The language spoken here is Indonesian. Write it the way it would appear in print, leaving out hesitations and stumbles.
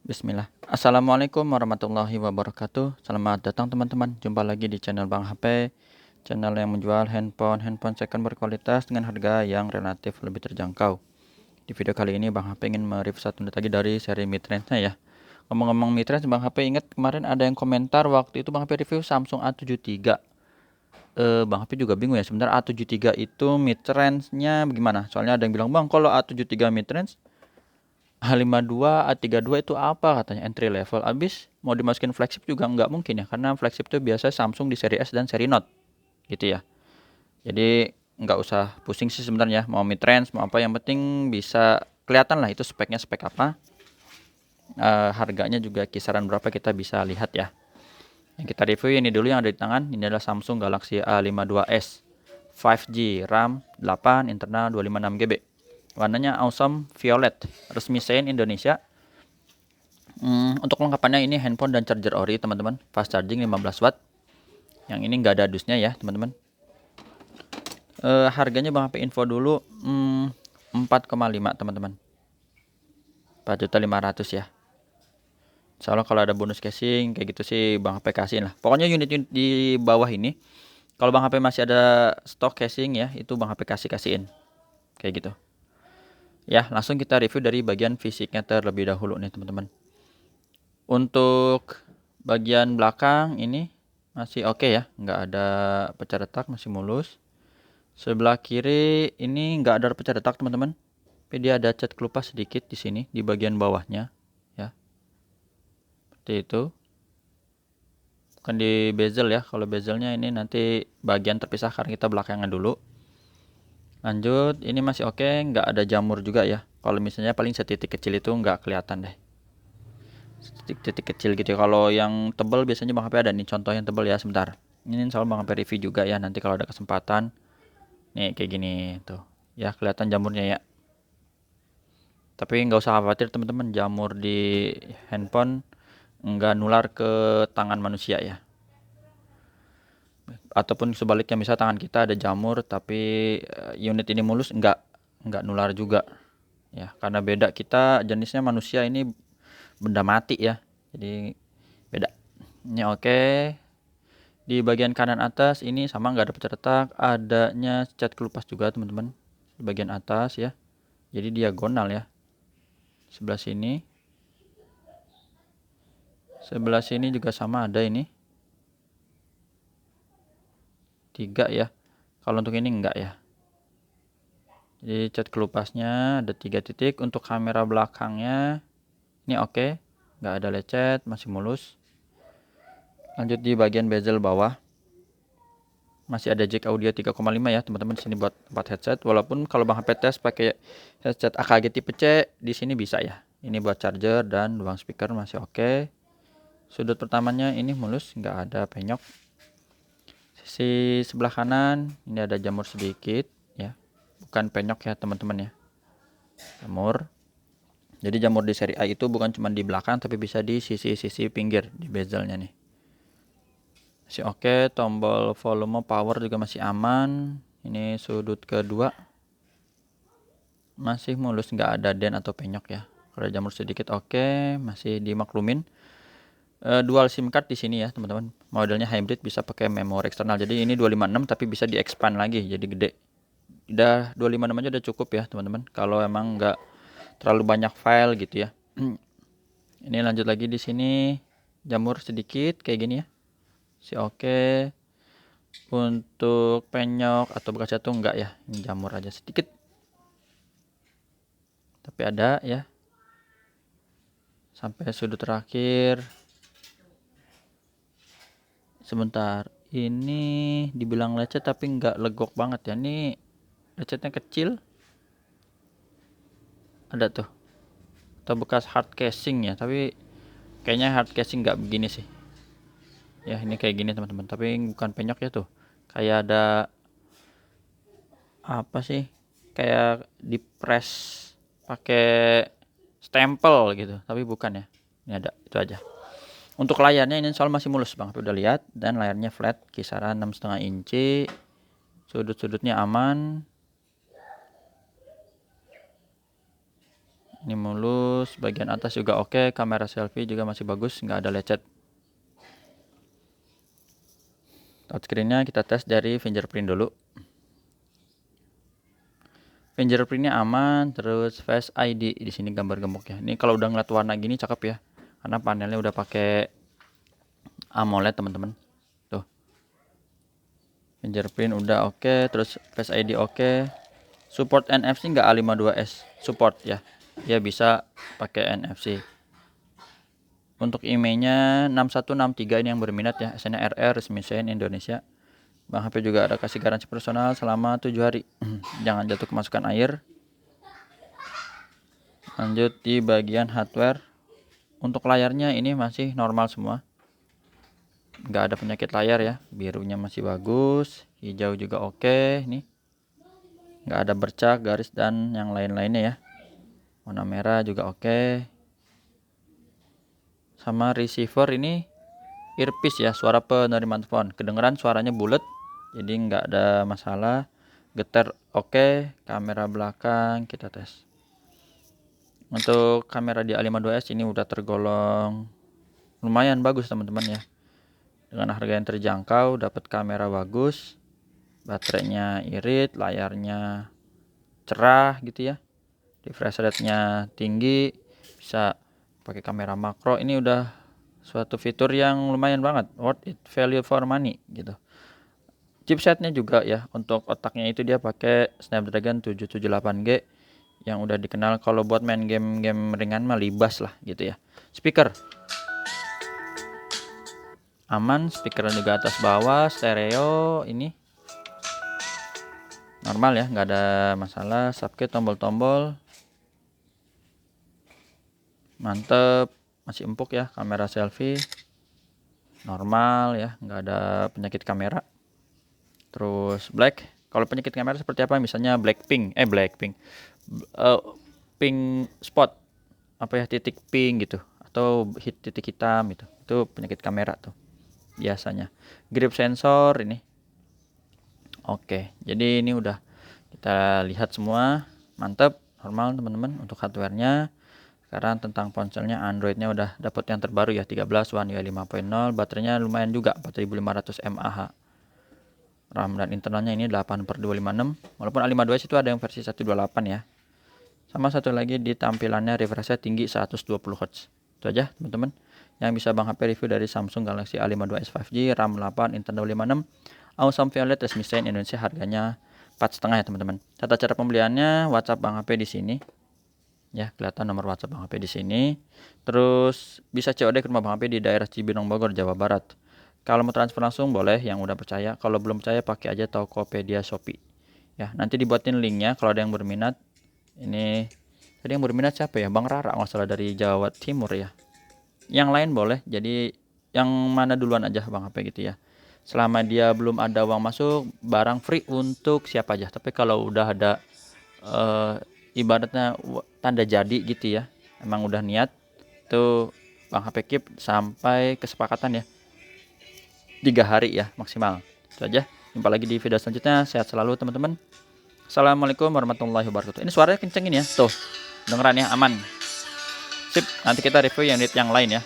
Bismillah. Assalamualaikum warahmatullahi wabarakatuh. Selamat datang teman-teman. Jumpa lagi di channel Bang HP, channel yang menjual handphone second berkualitas dengan harga yang relatif lebih terjangkau. Di video kali ini Bang HP ingin mereview satu unit lagi dari seri midrange-nya ya. Ngomong-ngomong midrange, Bang HP ingat kemarin ada yang komentar waktu itu Bang HP review Samsung A73. Bang HP juga bingung ya sebenarnya A73 itu midrange-nya bagaimana? Soalnya ada yang bilang, "Bang, kalau A73 midrange H52, A32 itu apa?" katanya, entry level. Abis mau dimasukin flagship juga nggak mungkin ya, karena flagship itu biasa Samsung di seri S dan seri Note, gitu ya. Jadi nggak usah pusing sih sebenarnya, mau mid range mau apa, yang penting bisa kelihatan lah itu speknya spek apa. Harganya juga kisaran berapa kita bisa lihat ya. Yang kita review ini dulu yang ada di tangan, ini adalah Samsung Galaxy A52s 5G, RAM 8, internal 256 GB. Warnanya awesome violet, resmi Sein Indonesia. Untuk kelengkapannya ini handphone dan charger ori teman-teman, fast charging 15 watt. Yang ini nggak ada dusnya ya teman-teman. Harganya Bang HP info dulu 4,5 teman-teman, 4.500.000 ya. Soalnya kalau ada bonus casing kayak gitu sih Bang HP kasihin lah. Pokoknya unit-unit di bawah ini kalau Bang HP masih ada stok casing ya, itu Bang HP kasihin kayak gitu. Ya, langsung kita review dari bagian fisiknya terlebih dahulu nih teman-teman. Untuk bagian belakang ini masih oke ya, nggak ada pecah retak, masih mulus. Sebelah kiri ini nggak ada pecah retak teman-teman, tapi dia ada cat kelupas sedikit di sini di bagian bawahnya ya, seperti itu. Bukan di bezel ya, kalau bezelnya ini nanti bagian terpisah karena kita belakangan dulu. Lanjut, ini masih oke, nggak ada jamur juga ya. Kalau misalnya paling setitik kecil itu nggak kelihatan deh, titik kecil gitu ya. Kalau yang tebal biasanya Bang HP ada nih contoh yang tebal ya, sebentar. Ini soal Bang HP review juga ya, nanti kalau ada kesempatan. Nih kayak gini tuh. Ya kelihatan jamurnya ya. Tapi nggak usah khawatir teman-teman, jamur di handphone nggak nular ke tangan manusia ya. Ataupun sebaliknya, misal tangan kita ada jamur tapi unit ini mulus, nggak nular juga ya, karena beda, kita jenisnya manusia, ini benda mati ya. Jadi beda. Ini oke. Di bagian kanan atas ini sama, nggak ada pecah retak, adanya cat kelupas juga teman-teman di bagian atas ya. Jadi diagonal ya. Sebelah sini juga sama ada ini. 3 ya. Kalau untuk ini enggak ya. Jadi cat kelupasnya ada 3 titik. Untuk kamera belakangnya ini oke, nggak ada lecet, masih mulus. Lanjut di bagian bezel bawah, masih ada jack audio 3,5 ya teman-teman, sini buat tempat headset. Walaupun kalau Bang HP tes pakai headset AKG tipe C, di sini bisa ya. Ini buat charger dan ruang speaker masih oke. Sudut pertamanya ini mulus, nggak ada penyok. Sisi sebelah kanan ini ada jamur sedikit ya, bukan penyok ya teman-teman ya, jamur. Jadi jamur di seri A itu bukan cuma di belakang, tapi bisa di sisi-sisi pinggir di bezelnya nih. Masih oke. Tombol volume power juga masih aman. Ini sudut kedua masih mulus, nggak ada den atau penyok ya. Kalau jamur sedikit oke, masih dimaklumin. Dual SIM card di sini ya teman-teman. Modelnya hybrid, bisa pakai memori eksternal. Jadi ini 256 tapi bisa di-expand lagi jadi gede. Udah 256 aja udah cukup ya teman-teman, kalau emang nggak terlalu banyak file gitu ya. Ini lanjut lagi di sini, jamur sedikit kayak gini ya. Si oke. Untuk penyok atau bekas jatuh enggak ya, ini jamur aja sedikit. Tapi ada ya. Sampai sudut terakhir. Sebentar, ini dibilang lecet tapi nggak legok banget ya. Ini lecetnya kecil. Ada tuh. Atau bekas hard casing ya, tapi kayaknya hard casing nggak begini sih. Ya ini kayak gini teman-teman, tapi bukan penyok ya tuh. Kayak ada apa sih? Kayak di press pakai stempel gitu, tapi bukan ya. Ini ada, itu aja. Untuk layarnya ini soal masih mulus Bang, udah lihat, dan layarnya flat kisaran 6,5 inci. Sudut-sudutnya aman. Ini mulus, bagian atas juga oke, kamera selfie juga masih bagus, nggak ada lecet. Touchscreen-nya kita tes dari fingerprint dulu. Fingerprintnya aman, terus Face ID di sini gambar gemboknya. Ini kalau udah ngeliat warna gini cakep ya, karena panelnya udah pakai AMOLED teman-teman. Tuh, fingerprint udah oke, terus Face ID oke. Support NFC nggak A52s, support ya. Dia bisa pakai NFC. Untuk IMEI-nya 6163 ini yang berminat ya, SN RR resmi Sein Indonesia. Bang HP juga ada kasih garansi personal selama 7 hari. Jangan jatuh kemasukan air. Lanjut di bagian hardware. Untuk layarnya ini masih normal semua. Nggak ada penyakit layar ya. Birunya masih bagus, hijau juga oke nih. Nggak ada bercak, garis dan yang lain-lainnya ya. Warna merah juga oke. Sama receiver ini earpiece ya, suara penerimaan telepon. Kedengeran suaranya bulat, jadi nggak ada masalah. Getar oke. Kamera belakang kita tes. Untuk kamera di A52s ini udah tergolong lumayan bagus teman-teman ya. Dengan harga yang terjangkau, dapat kamera bagus, baterainya irit, layarnya cerah gitu ya. Refresh rate-nya tinggi, bisa pakai kamera makro. Ini udah suatu fitur yang lumayan banget, worth it, value for money gitu. Chipsetnya juga ya, untuk otaknya itu dia pakai Snapdragon 778G yang udah dikenal kalau buat main game-game ringan mah libas lah gitu ya. Speaker aman, speakernya juga atas bawah, stereo ini normal ya, nggak ada masalah. Subkey, tombol-tombol mantep, masih empuk ya. Kamera selfie normal ya, nggak ada penyakit kamera. Terus black, kalau penyakit kamera seperti apa, misalnya blackpink pink spot apa ya, titik pink gitu, atau hit titik hitam gitu, itu penyakit kamera tuh biasanya. Grip sensor ini oke. Jadi ini udah kita lihat semua, mantep, normal teman-teman. Untuk hardwarenya sekarang tentang ponselnya, Androidnya udah dapat yang terbaru ya, 13 One UI 5.0. Baterainya lumayan juga, 4500 mAh. RAM dan internalnya ini 8/256. Walaupun A52s itu ada yang versi 128 ya. Sama satu lagi di tampilannya refresh rate tinggi 120 Hz. Itu aja teman-teman yang bisa Bang HP review dari Samsung Galaxy A52s 5G, RAM 8, internal 56, Awesome Violet resmi Sein Indonesia, harganya 4,5 ya teman-teman. Tata cara pembeliannya, WhatsApp Bang HP di sini. Ya, kelihatan nomor WhatsApp Bang HP di sini. Terus bisa COD ke rumah Bang HP di daerah Cibinong, Bogor, Jawa Barat. Kalau mau transfer langsung boleh, yang udah percaya. Kalau belum percaya pakai aja Tokopedia, Shopee. Ya, nanti dibuatin linknya kalau ada yang berminat. Ini tadi yang berminat siapa ya? Bang Rara nggak salah, dari Jawa Timur ya. Yang lain boleh. Jadi yang mana duluan aja Bang HP gitu ya. Selama dia belum ada uang masuk, barang free untuk siapa aja. Tapi kalau udah ada ibaratnya tanda jadi gitu ya, emang udah niat, tuh Bang HP keep sampai kesepakatan ya, 3 hari ya maksimal. Itu aja. Jumpa lagi di video selanjutnya. Sehat selalu teman-teman. Assalamualaikum warahmatullahi wabarakatuh. Ini suaranya kencengin ya, tuh dengeran ya, aman. Sip, nanti kita review yang lain ya.